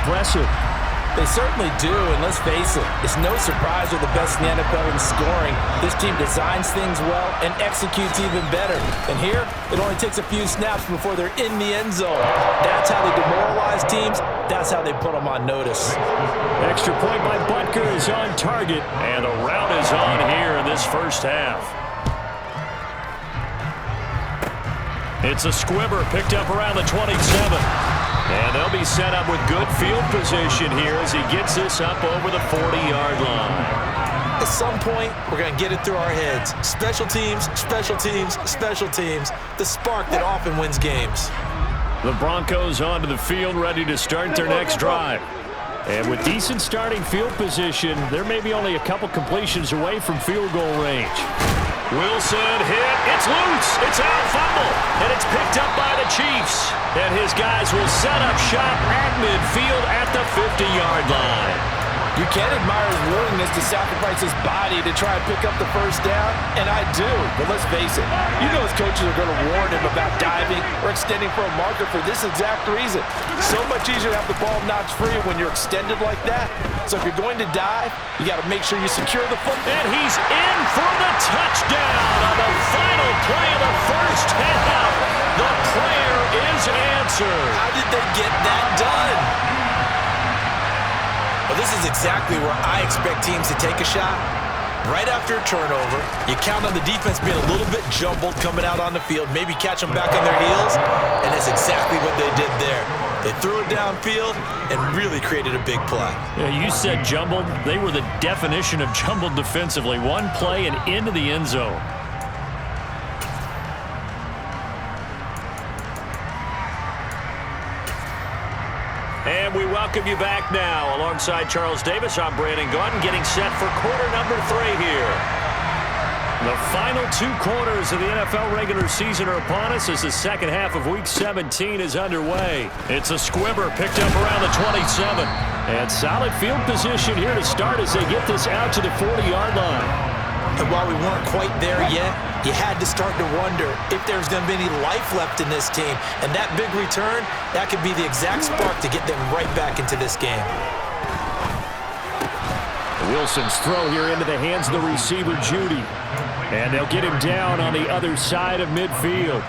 impressive. They certainly do, and let's face it, it's no surprise they're the best in the NFL in scoring. This team designs things well and executes even better. And here, it only takes a few snaps before they're in the end zone. That's how they demoralize teams. That's how they put them on notice. Extra point by Butker is on target, and the rout is on here in this first half. It's a squibber picked up around the 27. And they'll be set up with good field position here as he gets this up over the 40-yard line. At some point, we're going to get it through our heads. Special teams, special teams, special teams. The spark that often wins games. The Broncos onto the field, ready to start their next drive. And with decent starting field position, they're maybe only a couple completions away from field goal range. Wilson hit. It's loose. It's out, fumble. And it's picked up by the Chiefs. And his guys will set up shop at midfield at the 50-yard line. You can admire his willingness to sacrifice his body to try and pick up the first down, and I do. But let's face it, you know his coaches are going to warn him about diving or extending for a marker for this exact reason. So much easier to have the ball notch free when you're extended like that. So if you're going to dive, you got to make sure you secure the football. And he's in for the touchdown on the final play of the first half. The prayer is answered. How did they get that done? Well, this is exactly where I expect teams to take a shot. Right after a turnover, you count on the defense being a little bit jumbled coming out on the field, maybe catch them back on their heels, and that's exactly what they did there. They threw it downfield and really created a big play. Yeah, you said jumbled. They were the definition of jumbled defensively. One play and into the end zone. And we welcome you back now. Alongside Charles Davis, I'm Brandon Gaudin, getting set for quarter number 3 here. The final 2 quarters of the NFL regular season are upon us as the second half of Week 17 is underway. It's a squibber picked up around the 27. And solid field position here to start as they get this out to the 40-yard line. And while we weren't quite there yet, you had to start to wonder if there's going to be any life left in this team. And that big return, that could be the exact spark to get them right back into this game. Wilson's throw here into the hands of the receiver, Judy. And they'll get him down on the other side of midfield.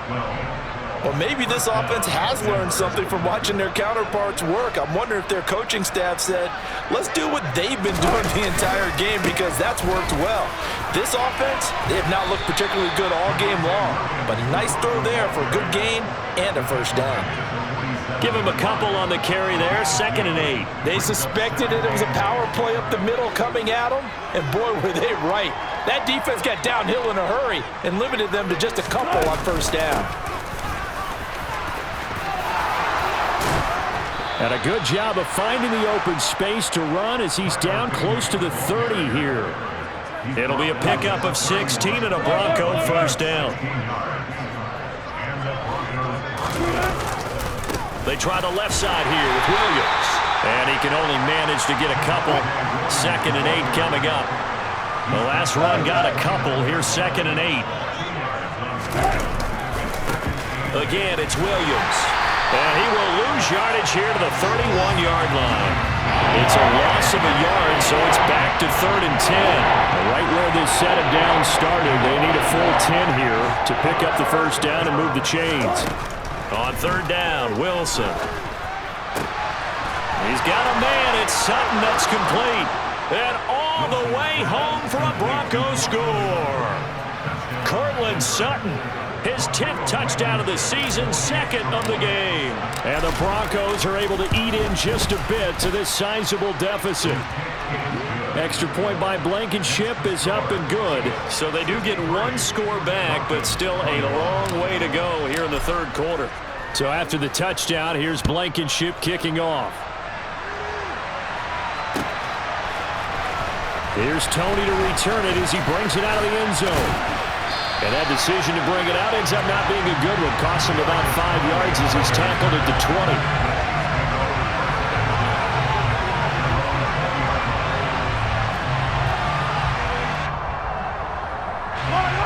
Well, maybe this offense has learned something from watching their counterparts work. I'm wondering if their coaching staff said, let's do what they've been doing the entire game because that's worked well. This offense, they have not looked particularly good all game long, but a nice throw there for a good gain and a first down. Give him a couple on the carry there, 2nd and 8. They suspected it was a power play up the middle coming at them, and boy, were they right. That defense got downhill in a hurry and limited them to just a couple on first down. And a good job of finding the open space to run as he's down close to the 30 here. It'll be a pickup of 16 and a Bronco first down. They try the left side here with Williams. And he can only manage to get a couple. 2nd and 8 coming up. The last run got a couple. Here's 2nd and 8. Again, it's Williams. And he will lose yardage here to the 31-yard line. It's a loss of a yard, so it's back to 3rd and 10. Right where this set of downs started, they need a full 10 here to pick up the first down and move the chains. On 3rd down, Wilson. He's got a man. It's Sutton that's complete. And all the way home for a Broncos score. Cortland Sutton. His 10th touchdown of the season, 2nd of the game. And the Broncos are able to eat in just a bit to this sizable deficit. Extra point by Blankenship is up and good. So they do get 1 score back, but still a long way to go here in the 3rd quarter. So after the touchdown, here's Blankenship kicking off. Here's Tony to return it as he brings it out of the end zone. And that decision to bring it out ends up not being a good one. Costs him about 5 yards as he's tackled at the 20.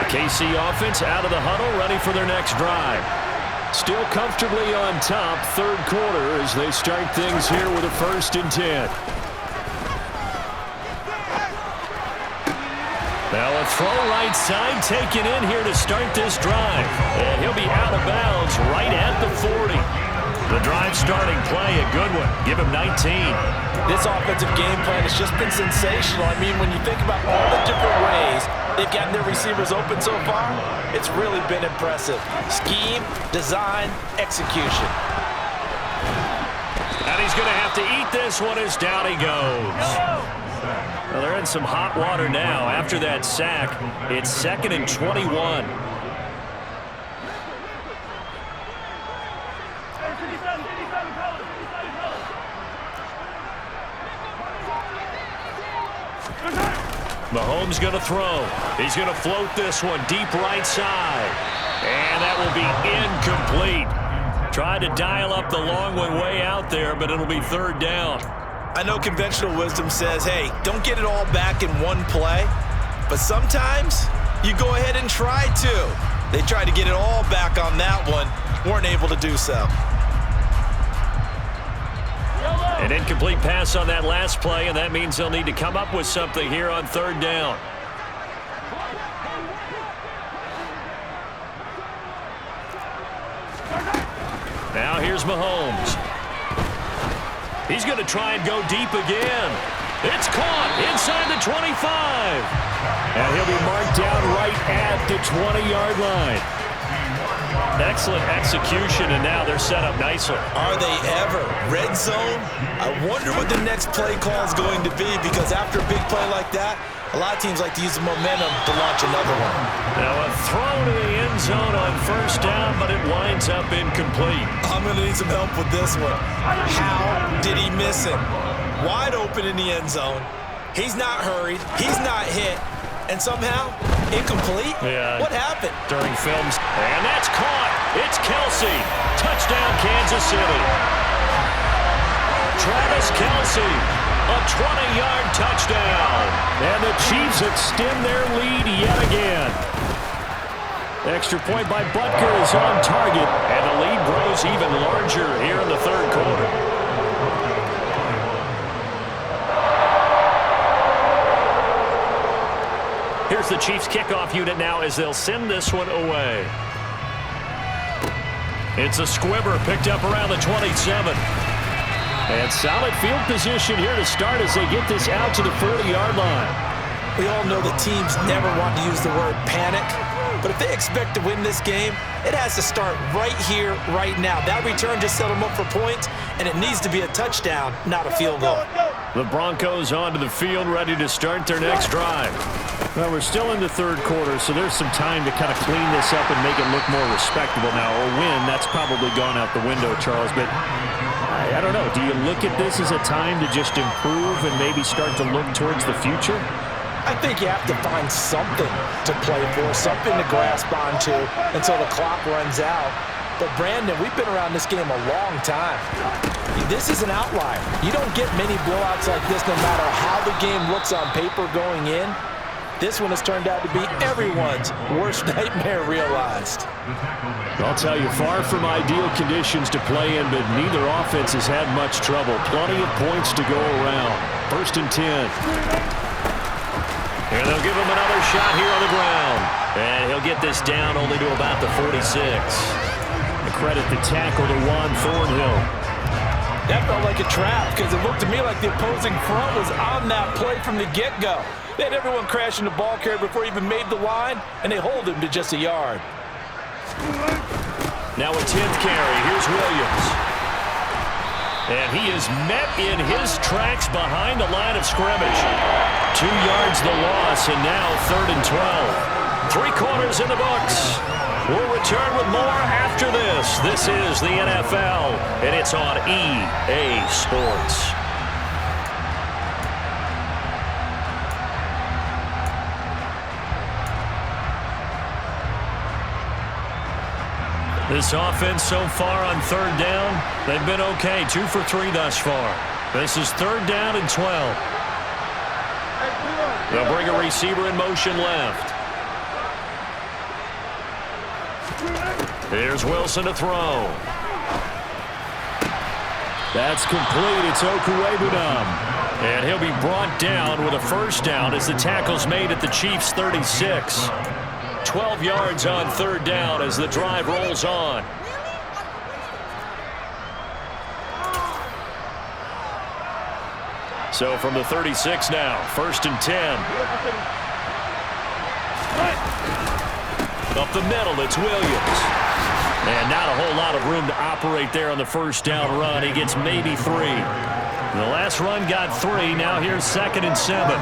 The KC offense out of the huddle, ready for their next drive. Still comfortably on top, third quarter, as they start things here with a 1st and 10. Now a throw right side taken in here to start this drive. And he'll be out of bounds right at the 40. The drive starting play, a good one. Give him 19. This offensive game plan has just been sensational. I mean, when you think about all the different ways they've gotten their receivers open so far, it's really been impressive. Scheme, design, execution. And he's going to have to eat this one as down he goes. Well, they're in some hot water now. After that sack, it's 2nd and 21. Mahomes going to throw. He's going to float this one deep right side. And that will be incomplete. Tried to dial up the long one way out there, but it'll be 3rd down. I know conventional wisdom says, hey, don't get it all back in one play. But sometimes you go ahead and try to. They tried to get it all back on that one. Weren't able to do so. An incomplete pass on that last play, and that means they'll need to come up with something here on 3rd down. Now here's Mahomes. He's going to try and go deep again. It's caught inside the 25. And he'll be marked down right at the 20-yard line. Excellent execution, and now they're set up nicely. Are they ever? Red zone? I wonder what the next play call is going to be, because after a big play like that, a lot of teams like to use the momentum to launch another one. Now a throw to the end zone on 1st down, but it winds up incomplete. I'm going to need some help with this one. How did he miss him? Wide open in the end zone. He's not hurried. He's not hit. And somehow, incomplete? Yeah. What happened? During films. And that's caught. It's Kelsey. Touchdown, Kansas City. Travis Kelsey. A 20-yard touchdown. And the Chiefs extend their lead yet again. Extra point by Butker is on target. And the lead grows even larger here in the 3rd quarter. Here's the Chiefs kickoff unit now as they'll send this one away. It's a squibber picked up around the 27. And solid field position here to start as they get this out to the 40-yard line. We all know the teams never want to use the word panic, but if they expect to win this game, it has to start right here, right now. That return just set them up for points, and it needs to be a touchdown, not a field goal. The Broncos onto the field, ready to start their next drive. Well, we're still in the 3rd quarter, so there's some time to kind of clean this up and make it look more respectable now. A win, that's probably gone out the window, Charles, but I don't know. Do you look at this as a time to just improve and maybe start to look towards the future? I think you have to find something to play for, something to grasp onto until the clock runs out. But, Brandon, we've been around this game a long time. This is an outlier. You don't get many blowouts like this no matter how the game looks on paper going in. This one has turned out to be everyone's worst nightmare realized. I'll tell you, far from ideal conditions to play in, but neither offense has had much trouble. Plenty of points to go around. 1st and 10. And they'll give him another shot here on the ground. And he'll get this down only to about the 46. The credit the tackle to Juan Thornhill. That felt like a trap because it looked to me like the opposing front was on that play from the get-go. They had everyone crashing the ball carrier before he even made the line, and they hold him to just a yard. Now a 10th carry. Here's Williams. And he is met in his tracks behind the line of scrimmage. 2 yards the loss, and now 3rd and 12. 3 quarters in the books. We'll return with more after this. This is the NFL, and it's on EA Sports. This offense so far on 3rd down, they've been okay. 2 for 3 thus far. This is 3rd down and 12. They'll bring a receiver in motion left. Here's Wilson to throw. That's complete. It's Okuwebunam. And he'll be brought down with a first down as the tackle's made at the Chiefs' 36. 12 yards on third down as the drive rolls on. So from the 36 now, 1st and 10. Up the middle, it's Williams. And not a whole lot of room to operate there on the first down run. He gets maybe 3. The last run got 3. Now here's 2nd and 7.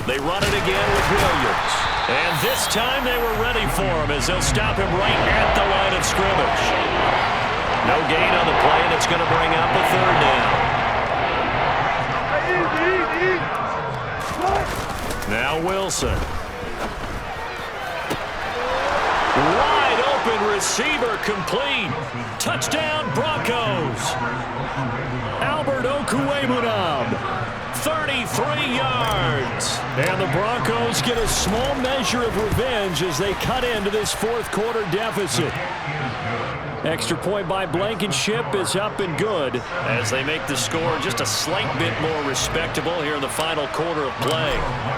They run it again with Williams. And this time they were ready for him as they'll stop him right at the line of scrimmage. No gain on the play, and it's going to bring up a 3rd down. Now Wilson. Wide open receiver complete. Touchdown Broncos. Albert Okuwebunam. 33 yards. And the Broncos get a small measure of revenge as they cut into this 4th quarter deficit. Extra point by Blankenship is up and good as they make the score just a slight bit more respectable here in the final quarter of play.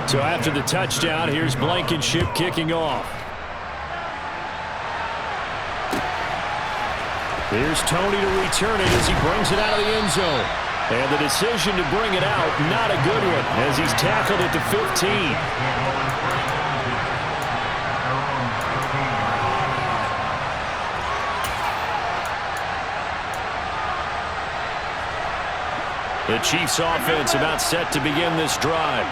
So after the touchdown, here's Blankenship kicking off. Here's Tony to return it as he brings it out of the end zone. And the decision to bring it out, not a good one, as he's tackled at the 15. The Chiefs offense about set to begin this drive.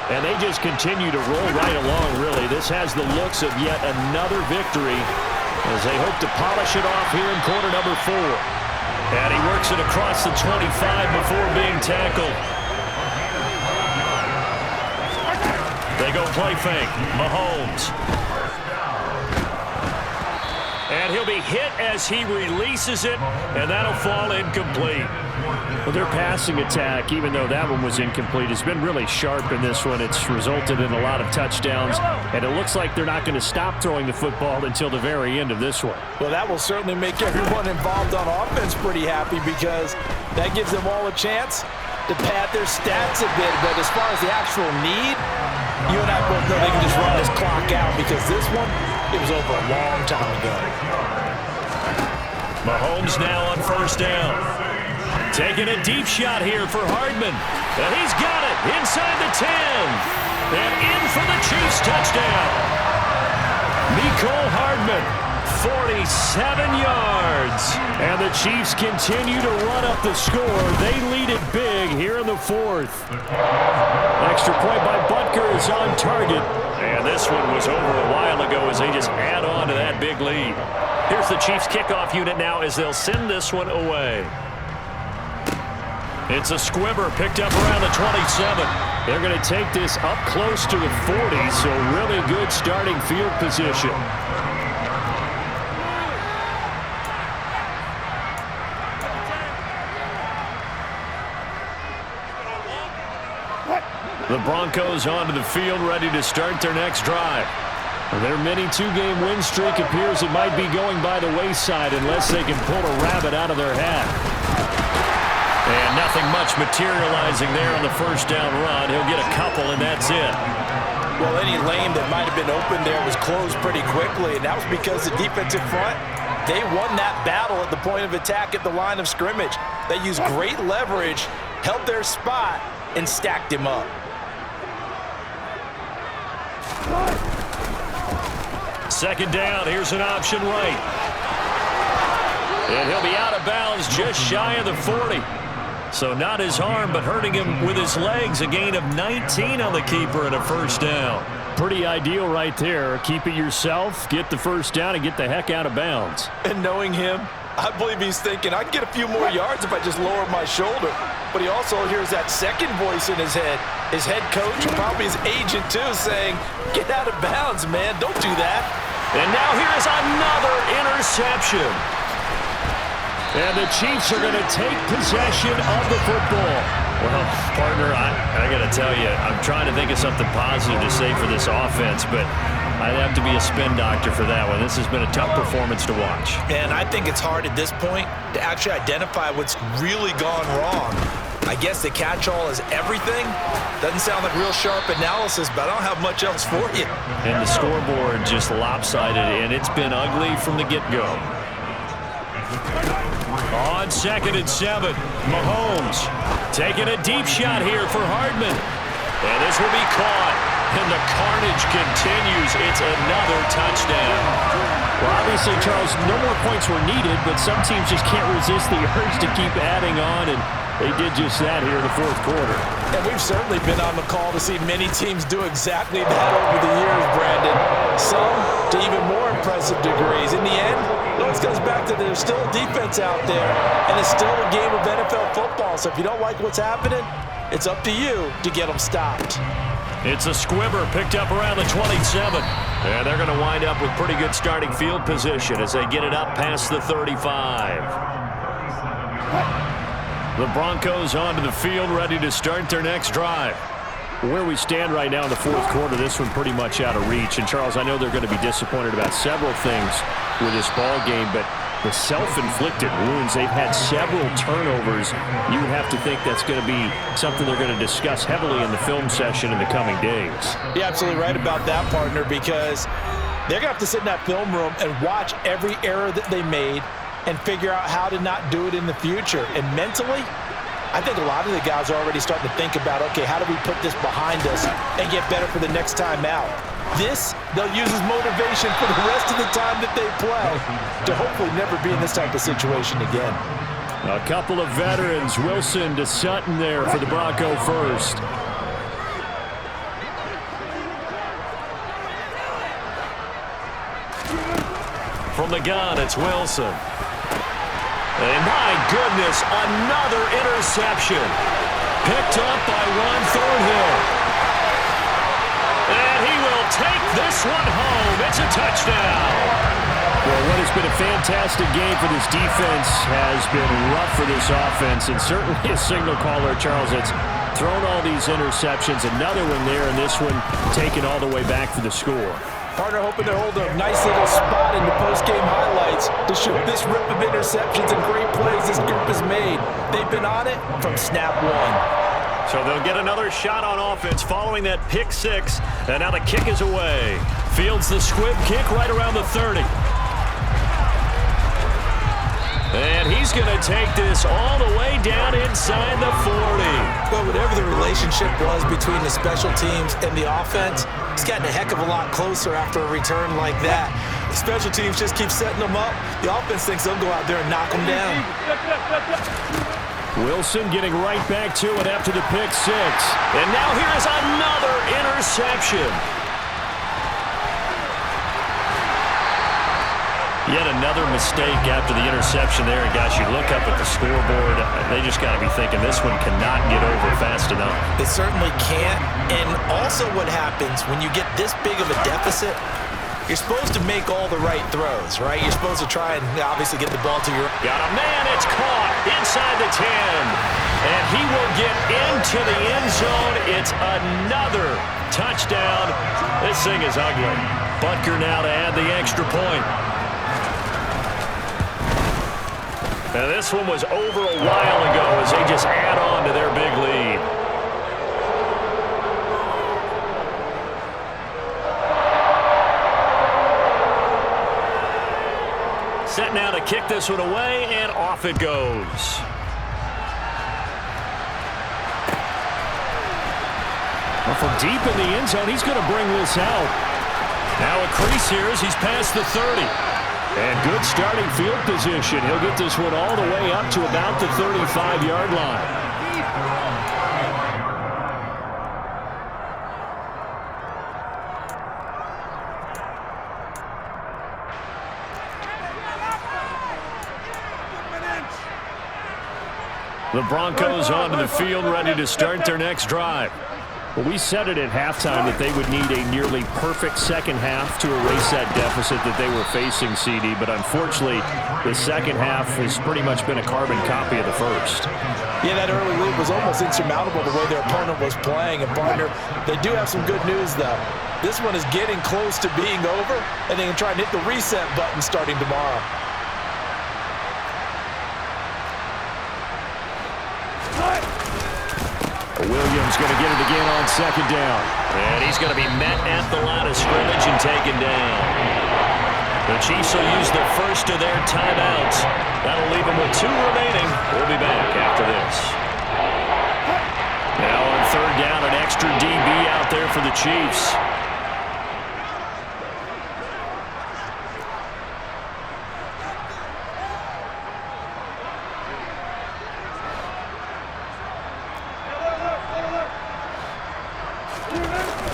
And they just continue to roll right along, really. This has the looks of yet another victory as they hope to polish it off here in quarter number 4. And he works it across the 25 before being tackled. They go play fake. Mahomes. And he'll be hit as he releases it, and that'll fall incomplete. Well, their passing attack, even though that one was incomplete, has been really sharp in this one. It's resulted in a lot of touchdowns, and it looks like they're not going to stop throwing the football until the very end of this one. Well, that will certainly make everyone involved on offense pretty happy because that gives them all a chance to pad their stats a bit. But as far as the actual need, you and I both know they can just run this clock out because this one, it was over a long time ago. Mahomes now on first down. Taking a deep shot here for Hardman. And he's got it inside the 10. And in for the Chiefs touchdown. Mecole Hardman, 47 yards. And the Chiefs continue to run up the score. They lead it big here in the 4th. Extra point by Butker is on target. And this one was over a while ago as they just add on to that big lead. Here's the Chiefs kickoff unit now as they'll send this one away. It's a squibber picked up around the 27. They're going to take this up close to the 40, so really good starting field position. The Broncos onto the field, ready to start their next drive. Their mini 2-game win streak appears it might be going by the wayside unless they can pull a rabbit out of their hat. And nothing much materializing there on the first down run. He'll get a couple, and that's it. Well, any lane that might have been open there was closed pretty quickly, and that was because the defensive front, they won that battle at the point of attack at the line of scrimmage. They used great leverage, held their spot, and stacked him up. Second down, here's an option right. And he'll be out of bounds just shy of the 40. So not his arm, but hurting him with his legs. A gain of 19 on the keeper and a first down. Pretty ideal right there. Keep it yourself, get the first down, and get the heck out of bounds. And knowing him, I believe he's thinking, I can get a few more yards if I just lower my shoulder. But he also hears that second voice in his head. His head coach, and probably his agent too, saying, get out of bounds, man. Don't do that. And now here is another interception. And the Chiefs are going to take possession of the football. Well, partner, I got to tell you, I'm trying to think of something positive to say for this offense, but I'd have to be a spin doctor for that one. This has been a tough performance to watch. And I think it's hard at this point to actually identify what's really gone wrong. I guess the catch-all is everything. Doesn't sound like real sharp analysis, but I don't have much else for you. And the scoreboard just lopsided, and it's been ugly from the get-go. On 2nd and 7, Mahomes taking a deep shot here for Hardman. And this will be caught. And the carnage continues. It's another touchdown. Well, obviously, Charles, no more points were needed, but some teams just can't resist the urge to keep adding on, and they did just that here in the fourth quarter. And we've certainly been on the call to see many teams do exactly that over the years, Brandon. Some to even more impressive degrees. In the end, it always comes back to there's still a defense out there, and it's still a game of NFL football. So if you don't like what's happening, it's up to you to get them stopped. It's a squibber picked up around the 27. And they're going to wind up with pretty good starting field position as they get it up past the 35. The Broncos onto the field, ready to start their next drive. Where we stand right now in the fourth quarter, this one pretty much out of reach. And, Charles, I know they're going to be disappointed about several things with this ball game, but the self-inflicted wounds, they've had several turnovers. You would have to think that's going to be something they're going to discuss heavily in the film session in the coming days. You're absolutely right about that, partner, because they're going to have to sit in that film room and watch every error that they made and figure out how to not do it in the future. And mentally, I think a lot of the guys are already starting to think about, okay, how do we put this behind us and get better for the next time out? This, they'll use as motivation for the rest of the time that they play to hopefully never be in this type of situation again. A couple of veterans, Wilson to Sutton there for the Bronco first. From the gun, it's Wilson. And my goodness, another interception. Picked up by Ron Thornhill. And he will take this one home. It's a touchdown. Well, what has been a fantastic game for this defense has been rough for this offense, and certainly a signal caller, Charles, that's thrown all these interceptions. Another one there, and this one taken all the way back for the score. Partner hoping to hold a nice little spot in the post-game highlights to show this rip of interceptions and great plays this group has made. They've been on it from snap one. So they'll get another shot on offense following that pick six. And now the kick is away. Fields the squib kick right around the 30. And he's going to take this all the way down inside the 40. Well, whatever the relationship was between the special teams and the offense, it's gotten a heck of a lot closer after a return like that. The special teams just keep setting them up. The offense thinks they'll go out there and knock them down. Wilson getting right back to it after the pick six. And now here's another interception. Yet another mistake after the interception there. And, guys, you look up at the scoreboard, they just got to be thinking this one cannot get over fast enough. It certainly can't. And also what happens when you get this big of a deficit, you're supposed to make all the right throws, right? You're supposed to try and obviously get the ball to your... Got a man, it's caught inside the 10. And he will get into the end zone. It's another touchdown. This thing is ugly. Butker now to add the extra point. Now this one was over a while ago as they just add on to their big lead. Set now to kick this one away, and off it goes. Well, from deep in the end zone, he's going to bring this out. Now a crease here as he's past the 30. And good starting field position. He'll get this one all the way up to about the 35-yard line. The Broncos onto the field, ready to start their next drive. Well, we said it at halftime that they would need a nearly perfect second half to erase that deficit that they were facing, CD. But unfortunately, the second half has pretty much been a carbon copy of the first. Yeah, that early lead was almost insurmountable the way their opponent was playing. And, partner, they do have some good news, though. This one is getting close to being over, and they can try and hit the reset button starting tomorrow. Williams going to get it again on second down. And he's going to be met at the line of scrimmage and taken down. The Chiefs will use the first of their timeouts. That'll leave them with 2 remaining. We'll be back after this. Now on third down, an extra DB out there for the Chiefs.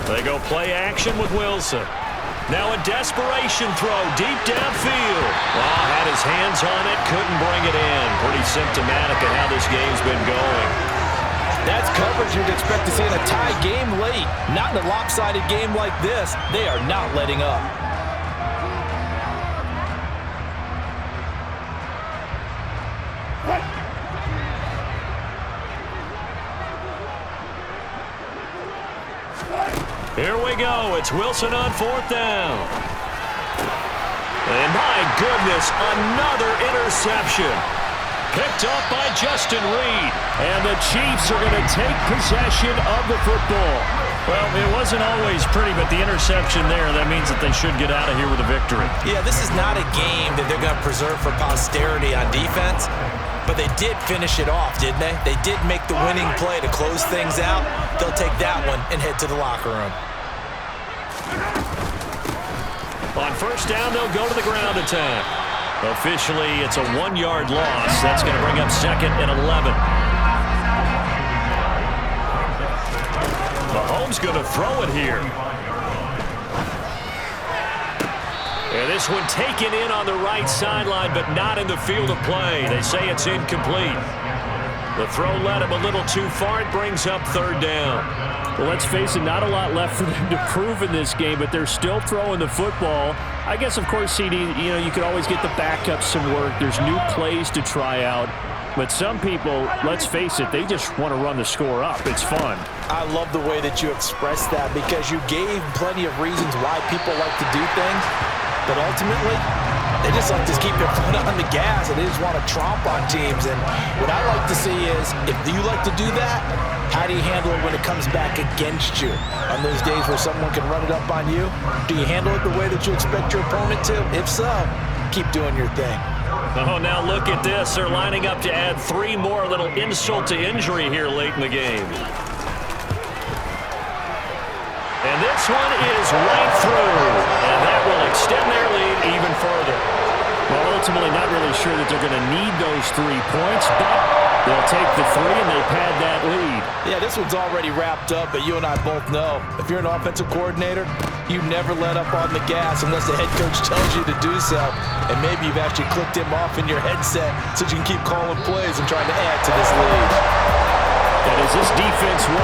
They go play action with Wilson. Now a desperation throw deep downfield. Oh, had his hands on it, couldn't bring it in. Pretty symptomatic of how this game's been going. That's coverage you'd expect to see in a tie game late. Not in a lopsided game like this. They are not letting up. Here we go. It's Wilson on fourth down. And my goodness, another interception. Picked up by Justin Reed. And the Chiefs are going to take possession of the football. Well, it wasn't always pretty, but the interception there, that means that they should get out of here with a victory. Yeah, this is not a game that they're going to preserve for posterity on defense. But they did finish it off, didn't they? They did make the winning play to close things out. They'll take that one and head to the locker room. On first down, they'll go to the ground attack. Officially, it's a 1-yard loss. That's going to bring up second and 11. Mahomes going to throw it here. And this one taken in on the right sideline, but not in the field of play. They say it's incomplete. The throw led him a little too far. It brings up third down. Well, let's face it, not a lot left for them to prove in this game, but they're still throwing the football. I guess, of course, CD, you could always get the backups some work. There's new plays to try out. But some people, let's face it, they just want to run the score up. It's fun. I love the way that you expressed that because you gave plenty of reasons why people like to do things. But ultimately, they just like to keep their foot on the gas and they just want to tromp on teams. And what I like to see is, if you like to do that, how do you handle it when it comes back against you? On those days where someone can run it up on you, do you handle it the way that you expect your opponent to? If so, keep doing your thing. Oh, now look at this. They're lining up to add 3 more, a little insult to injury here late in the game. And this one is right through. And that will extend their lead even further. Well, ultimately, not really sure that they're going to need those 3 points, but they'll take the 3 and they pad that lead. Yeah, this one's already wrapped up, but you and I both know if you're an offensive coordinator, you never let up on the gas unless the head coach tells you to do so. And maybe you've actually clicked him off in your headset so you can keep calling plays and trying to add to this lead. And as this defense